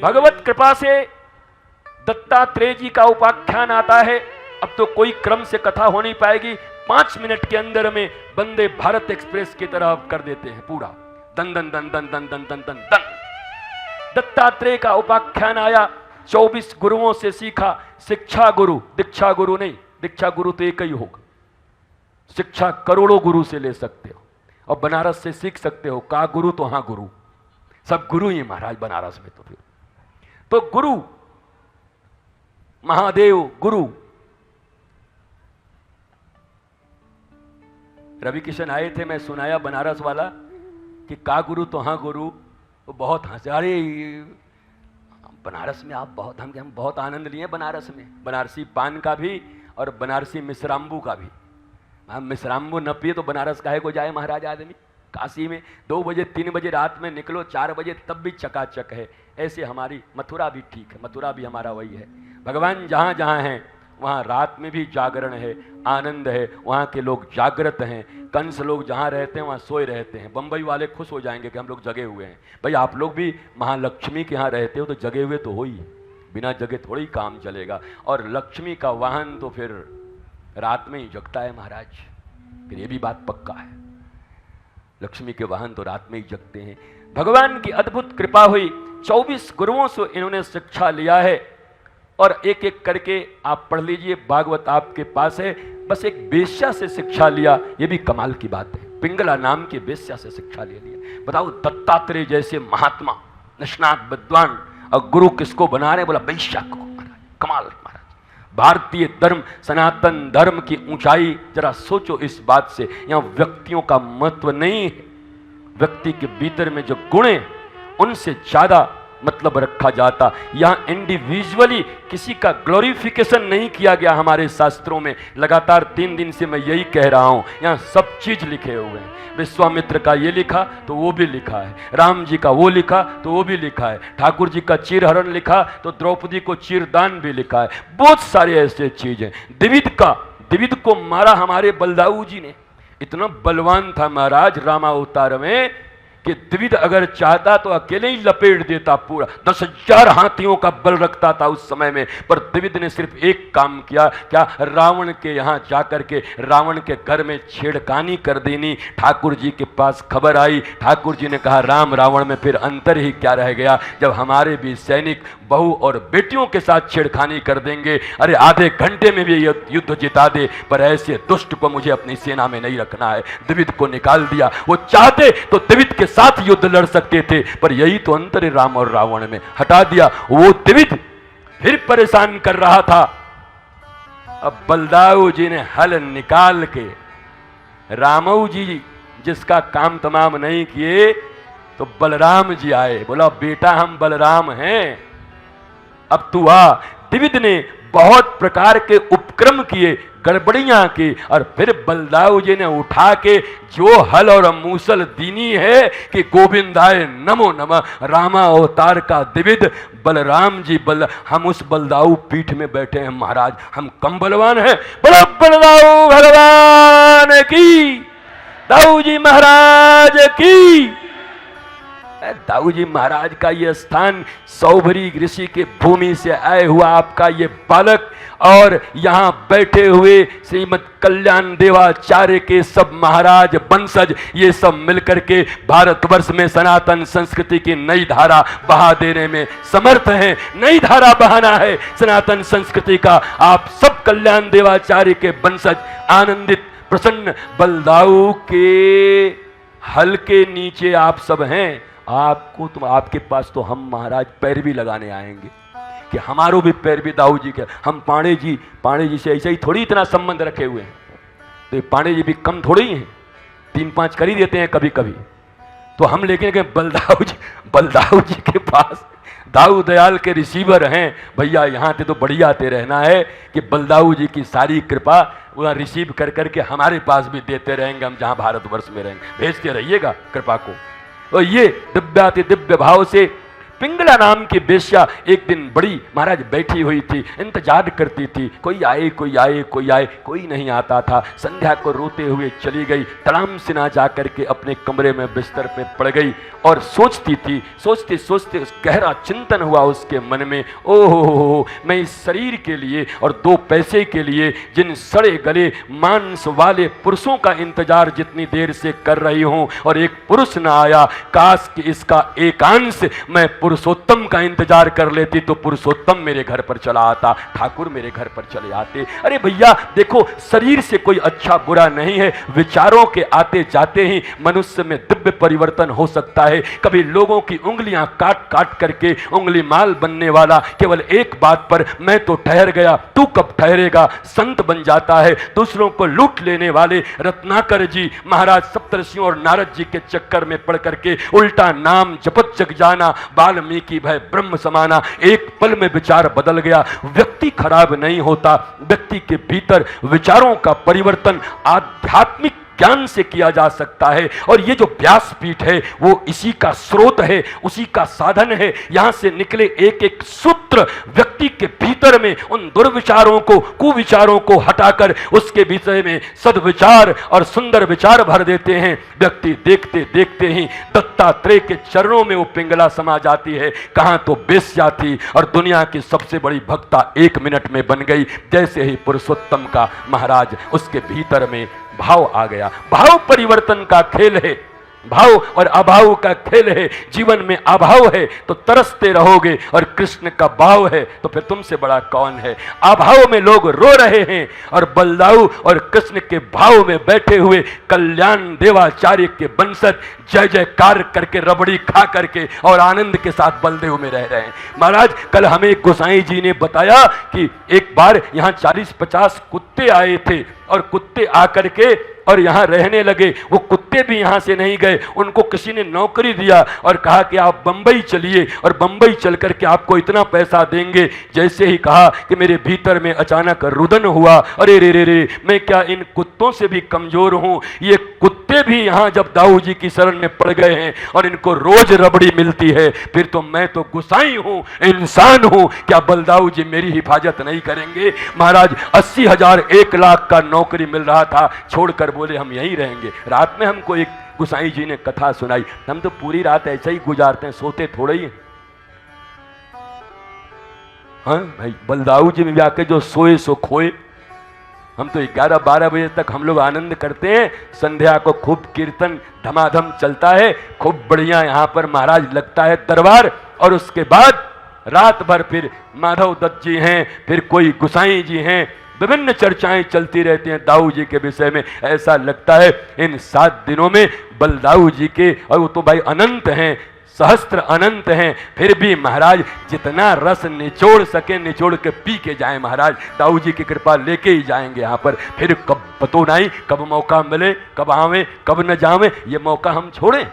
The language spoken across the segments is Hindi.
भगवत कृपा से दत्तात्रेय जी का उपाख्यान आता है। अब तो कोई क्रम से कथा हो नहीं पाएगी, 5 मिनट के अंदर में वंदे भारत एक्सप्रेस की तरह कर देते हैं पूरा, दन दन दन दन दन दन दन दन दन। दत्तात्रेय का उपाख्यान आया, 24 गुरुओं से सीखा। शिक्षा गुरु, दीक्षा गुरु नहीं, दीक्षा गुरु तो एक ही होगा, शिक्षा करोड़ों गुरु से ले सकते हो और बनारस से सीख सकते हो। का गुरु तो हाँ गुरु, सब गुरु ही महाराज बनारस में। तो फिर तो गुरु महादेव गुरु। रवि किशन आए थे, मैं सुनाया बनारस वाला कि का गुरु तो हाँ गुरु, वो बहुत हंसारे। बनारस में आप बहुत, हम बहुत आनंद लिए बनारस में, बनारसी पान का भी और बनारसी मिश्राम्बू का भी। हम मिश्राम्बू न पिए तो बनारस काहे को जाए महाराज आदमी। काशी में 2 बजे 3 बजे रात में निकलो, 4 बजे तब भी चकाचक है। ऐसे हमारी मथुरा भी ठीक है, मथुरा भी हमारा वही है। भगवान जहाँ जहाँ हैं वहाँ रात में भी जागरण है, आनंद है, वहाँ के लोग जागृत हैं। कंस लोग जहाँ रहते हैं वहाँ सोए रहते हैं। बम्बई वाले खुश हो जाएंगे कि हम लोग जगे हुए हैं। भाई आप लोग भी महालक्ष्मी के यहाँ रहते हो तो जगे हुए तो हो ही, बिना जगे थोड़ी काम चलेगा। और लक्ष्मी का वाहन तो फिर रात में ही जगता है महाराज, फिर ये भी बात पक्का है, लक्ष्मी के वाहन तो रात में ही जगते हैं। भगवान की अद्भुत कृपा हुई, 24 गुरुओं से इन्होंने शिक्षा लिया है। और एक एक करके आप पढ़ लीजिए, भागवत आपके पास है। बस एक वेश्या से शिक्षा लिया, ये भी कमाल की बात है। पिंगला नाम की वेश्या से शिक्षा ले लिया। बताओ, दत्तात्रेय जैसे महात्मा, निष्णात विद्वान, और गुरु किसको बना रहे? बोला वेश्या को। कमाल महाराज। भारतीय धर्म, सनातन धर्म की ऊंचाई जरा सोचो इस बात से। यहाँ व्यक्तियों का महत्व नहीं है, व्यक्ति के भीतर में जो गुण है उनसे ज्यादा मतलब रखा जाता। यहाँ इंडिविजुअली किसी का ग्लोरिफिकेशन नहीं किया गया हमारे शास्त्रों में। लगातार 3 दिन से मैं यही कह रहा हूँ, यहाँ सब चीज लिखे हुए हैं। विश्वामित्र का ये लिखा तो वो भी लिखा है, राम जी का वो लिखा तो वो भी लिखा है, ठाकुर जी का चीरहरण लिखा तो द्रौपदी को चीरदान भी लिखा है। बहुत सारे ऐसे चीज हैं। द्विविद को मारा हमारे बलदाऊ जी ने। इतना बलवान था महाराज रामावतार में कि द्विविद अगर चाहता तो अकेले ही लपेट देता पूरा। 10,000 हाथियों का बल रखता था उस समय में। पर द्विविद ने सिर्फ एक काम किया, क्या? रावण के यहाँ जाकर के रावण के घर में छेड़खानी कर देनी। ठाकुर जी के पास खबर आई, ठाकुर जी ने कहा राम रावण में फिर अंतर ही क्या रह गया, जब हमारे भी सैनिक बहू और बेटियों के साथ छेड़खानी कर देंगे। अरे आधे घंटे में भी युद्ध जिता दे, पर ऐसे दुष्ट को मुझे अपनी सेना में नहीं रखना है। द्विविद को निकाल दिया। वो चाहते तो द्विविद के साथ युद्ध लड़ सकते थे, पर यही तो अंतर है राम और रावण में, हटा दिया। वो द्विविद फिर परेशान कर रहा था। अब बलदाऊ जी ने हल निकाल के, रामऊ जी जिसका काम तमाम नहीं किए तो बलराम जी आए। बोला बेटा हम बलराम हैं, अब तू आ। द्विविद ने बहुत प्रकार के उपक्रम किए, गड़बड़ियां की, और फिर बलदाऊ जी ने उठा के जो हल और मूसल दीनी है कि गोविंदाय नमो नमः, रामा अवतार का द्विविद बलराम जी हम उस बलदाऊ पीठ में बैठे हैं महाराज, हम कम बलवान हैं। बोलो बलदाऊ भगवान की, दाऊ जी महाराज की। दाऊ जी महाराज का ये स्थान, सौभरी ऋषि के भूमि से आए हुआ आपका ये बालक, और यहाँ बैठे हुए श्रीमद कल्याण देवाचार्य के सब महाराज वंशज, ये सब मिलकर के भारतवर्ष में सनातन संस्कृति की नई धारा बहा देने में समर्थ हैं। नई धारा बहाना है सनातन संस्कृति का। आप सब कल्याण देवाचार्य के वंशज आनंदित प्रसन्न। बलदाऊ के हल के नीचे आप सब हैं। आपको तुम, आपके पास तो हम महाराज पैरवी लगाने आएंगे कि हमारो भी पैरवी दाऊ जी के। हम पांडे जी से ऐसे ही थोड़ी इतना संबंध रखे हुए हैं, तो पांडे जी भी कम थोड़े ही हैं, 3-5 कर ही देते हैं कभी कभी। तो हम लेके गए बलदाऊ जी के पास। दाऊ दयाल के रिसीवर हैं भैया, यहाँ से तो बढ़िया आते रहना है कि बलदाऊ जी की सारी कृपा वह रिसीव कर करके हमारे पास भी देते रहेंगे। हम जहाँ भारतवर्ष में रहेंगे भेजते रहिएगा कृपा को। और ये दिव्याति दिव्य भाव से पिंगला नाम की बेश्या एक दिन बड़ी महाराज बैठी हुई थी, इंतजार करती थी, कोई आए कोई आए कोई आए, कोई नहीं आता था। संध्या को रोते हुए चली गई, तड़ाम सिना जा करके अपने कमरे में बिस्तर पे पड़ गई और सोचती थी। सोचते सोचते गहरा चिंतन हुआ उसके मन में, ओहो मैं इस शरीर के लिए और 2 पैसे के लिए जिन सड़े गले मांस वाले पुरुषों का इंतजार जितनी देर से कर रही हूं और एक पुरुष न आया, काश कि इसका एकांश मैं पुरुषोत्तम का इंतजार कर लेती तो पुरुषोत्तम मेरे घर पर चला आता, ठाकुर मेरे घर पर चले आते। अरे भैया देखो, शरीर से कोई अच्छा बुरा नहीं है, विचारों के आते जाते ही मनुष्य में दिव्य परिवर्तन हो सकता है। कभी लोगों की उंगलियां काट काट करके उंगली माल बनने वाला केवल एक बात पर मैं तो ठहर गया, तू कब ठहरेगा, संत बन जाता है। दूसरों को लूट लेने वाले रत्नाकर जी महाराज सप्तर्षियों और नारद जी के चक्कर में पड़ करके उल्टा नाम जपत जग जाना, वाल्मीकि भय ब्रह्म समाना। एक पल में विचार बदल गया। व्यक्ति खराब नहीं होता, व्यक्ति के भीतर विचारों का परिवर्तन आध्यात्मिक ज्ञान से किया जा सकता है। और ये जो व्यासपीठ है वो इसी का स्रोत है, उसी का साधन है। यहां से निकले एक एक सूत्र व्यक्ति के भीतर में उन दुर्विचारों को, कुविचारों को हटाकर उसके विषय में सद्विचार और सुंदर विचार भर देते हैं। व्यक्ति देखते देखते ही दत्तात्रेय के चरणों में वो पिंगला समा जाती है। कहां तो बेस्या थी और दुनिया की सबसे बड़ी भक्ता 1 मिनट में बन गई। जैसे ही पुरुषोत्तम का महाराज उसके भीतर में भाव आ गया। भाव परिवर्तन का खेल है, भाव और अभाव का खेल है। जीवन में अभाव है तो तरसते रहोगे और कृष्ण का भाव है तो फिर तुमसे बड़ा कौन है। अभाव में लोग रो रहे हैं और बलदाऊ और कृष्ण के भाव में बैठे हुए कल्याण देवाचार्य के वंशज जय जयकार करके रबड़ी खा करके और आनंद के साथ बलदेव में रह रहे हैं। महाराज कल हमें गोसाई जी ने बताया कि एक बार यहाँ 40-50 कुत्ते आए थे और कुत्ते आकर के और यहाँ रहने लगे। वो कुत्ते भी यहाँ से नहीं गए, उनको किसी ने नौकरी दिया और कहा कि आप बंबई चलिए और बंबई चल करके आपको इतना पैसा देंगे। जैसे ही कहा कि मेरे भीतर में अचानक रुदन हुआ, अरे रे रे रे, मैं क्या इन कुत्तों से भी कमजोर हूँ। ये कुत्ते भी यहाँ जब दाऊ जी की शरण में पड़ गए हैं और इनको रोज रबड़ी मिलती है, फिर तो मैं तो गुसाई हूँ, इंसान हूँ, क्या बलदाऊ जी मेरी हिफाजत नहीं करेंगे। महाराज 80,000 1 लाख का नौकरी मिल रहा था, छोड़कर बोले हम यहीं रहेंगे। रात में हमको एक गुसाई जी ने कथा सुनाई। हम तो पूरी रात ऐसे ही गुजारते हैं, सोते थोड़े ही। हाँ भाई, बलदाऊ जी में भी आके जो सोए सो खोए। हम तो 11-12 बजे तक हम लोग आनंद करते हैं। संध्या को खूब कीर्तन धमाधम चलता है, खूब बढ़िया यहाँ पर महाराज लगता है दरबार। और उसके बाद रात भर फिर माधव दत्त जी हैं, फिर कोई गुसाई जी हैं, विभिन्न चर्चाएं चलती रहती हैं दाऊ जी के विषय में। ऐसा लगता है इन 7 दिनों में बलदाऊ जी के, और वो तो भाई अनंत हैं, सहस्त्र अनंत हैं, फिर भी महाराज जितना रस निचोड़ सके निचोड़ के पी के जाएं। महाराज दाऊ जी की कृपा लेके ही जाएंगे यहाँ पर। फिर कब पतो नहीं कब मौका मिले, कब आवे कब न जावे, ये मौका हम छोड़ें।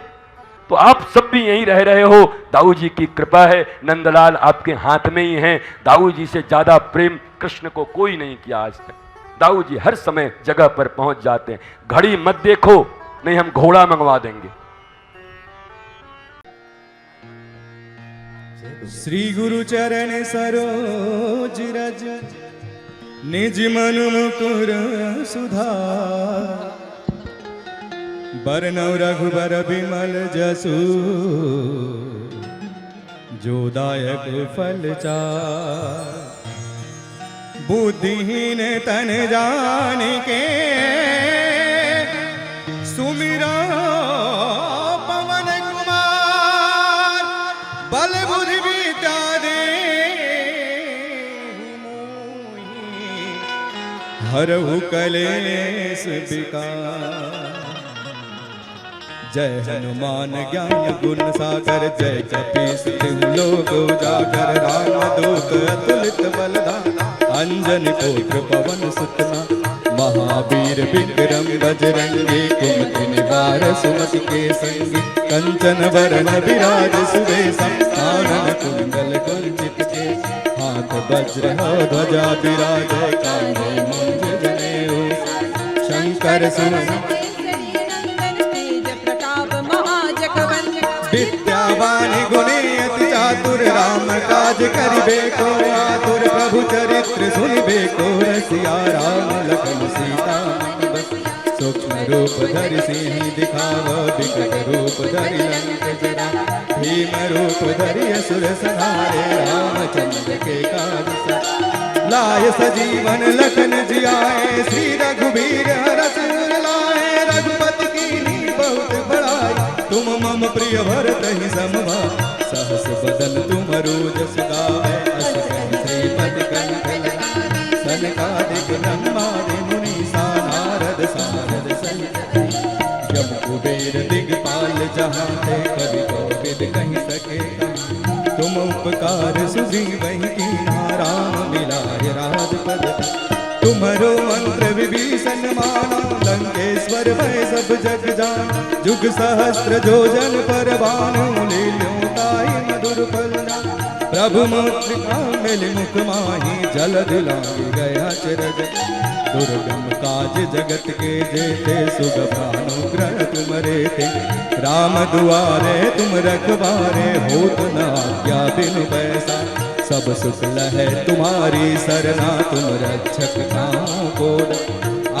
तो आप सब भी यहीं रह रहे हो, दाऊ जी की कृपा है, नंदलाल आपके हाथ में ही हैं। दाऊ जी से ज्यादा प्रेम कृष्ण को कोई नहीं किया आज तक। दाऊ जी हर समय जगह पर पहुंच जाते हैं। घड़ी मत देखो, नहीं हम घोड़ा मंगवा देंगे। श्री गुरु चरण सरोज रज निज मन मुकुर सुधार, बरनौ रघुबर बिमल जसु जो दायक फल चार। बुद्धिहीन तन जान के सुमिरो पवन कुमार, बल बुद्धि विद्या दे हरहु कलेश विकार। जय हनुमान ज्ञान गुण सागर, जय कपीस तिहु लोक उजागर। रामदूत अतुलित बलधामा, अंजन पुत्र पवन सुतना। महावीर विक्रम बजरंगी, कुमति निवार सुमति के संगी। कंचन वरण विराज सुबेसा, कानन कुंडल कुंचित केसा। हाथ वज्र ध्वजा विराजै, कांधे मूंज जनेऊ। शंकर सुन विद्यावान गुणी अति चातुर, आतुर राम काज करिबे को आतुर प्रभु चरित्र सुनिबे को रसिया राम लखन सीता मन बसिया सूक्ष्म रूप धरि सिंह दिखाव विकट रूप धरि लंक जरा भीम रूप धरि असुर संहारे रामचंद्र के काज सारे लाय सजीवन लखन जियाए श्री रघुबीर हरष उर लाए रघुपति कीन्ही बहुत बड़ाई तुम मम प्रिय भरत ही समभा सहस बदन तुम जस गावे अस कहि श्रीपति कंठ लगावे सनकादिक ब्रह्मादि मुनीसा नारद सारद सहित जब कुबेर दिगपाल जहाँ थे कवि कोविद कहि सके तुम उपकार सुजीवहि कीन्हा राम मिलाय राजपद तुम्हारो मंत्र विभीषण माना लंकेश्वर भय सब जग जान जुग सहस्त्र जोजन पर बानु लील्यों ताई मधुर फलना प्रभु मुद्रिका मिल मुख माही जल दिलांगी गया चिरज दुर्गम काज जगत के जेते सुगभानुग्रह तुमरे थे राम दुआरे तुम रखवारे होत न आज्ञा बिनु पैसा सब सुख लहै तुम्हारी सरना तुम रक्षक काहू को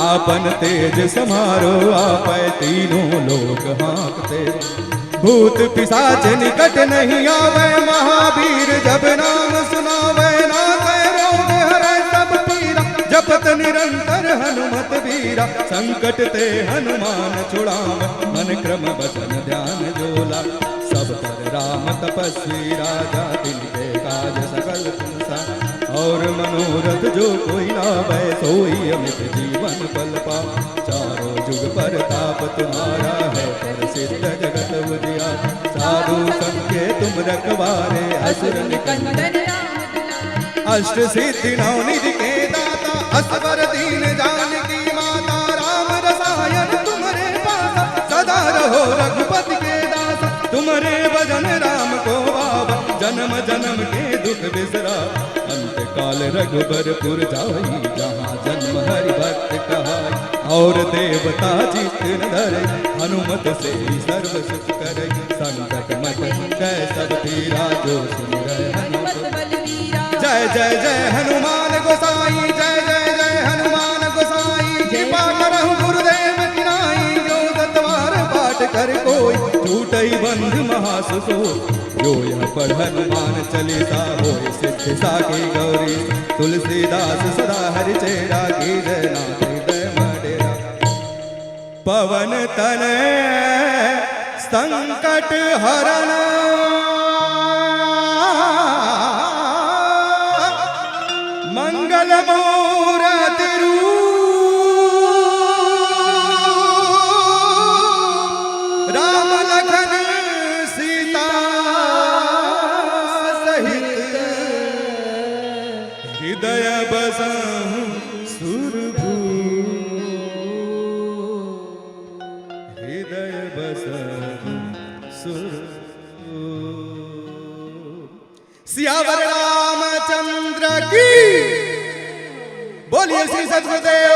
आपन तेज समारो आपै तीनों लोक हाँकते भूत पिशाच निकट नहीं आवे महावीर जब नाम सुनावे नाथै रोग हरै सब पीरा जपत निरंतर हनुमत वीरा संकट ते हनुमान छुड़ाव मन क्रम वचन ध्यान जोला सब पर राम तपस्वी राजा तिनके काज सकल तुमसा और मनोरथ जो कोई लावे सोई अमित जीवन फल पा चारों जुग पर ताप तुम्हारा है प्रसिद्ध जगत उजियारा साधु संग के तुम रखवारे असुर निकंदन अष्ट सिद्धि नौ निधि के दाता असवर दीन जानकी माता राम रसायन तुम्हारे पासा सदा रहो रघुपति के दासा तुम्हारे भजन राम को बाबा जन्म जन्म के दुख बिसरा अंत काल रघुबरपुर जाई जहाँ जन्म हरि भक्त कहाई और देवता चित्त न धरे हनुमत से ही सर्व सुख करे संकट मत जय सब पीरा जो सुमिरै हनुमत बलवीरा जय जय जय हनुमान गोसाई जय जय जय हनुमान गोसाई कृपा करहु गुरुदेव की नाई जो सतवार पाठ कर कोई टूटई बंध महासुखो जो यह पढ़ हनुमान चालीसा होय सिद्धि साकी गौरी तुलसीदास सदा हरि चेरा की जय नाथ हृदय मडेरा पवन तनय संकट हरण मंगल मूरति राम लखन सीता सहित हृदय बसहु सुरभू हृदय बसहु सुरभू सियावर रामचंद्र की बोलिए श्री सतगुरुदेव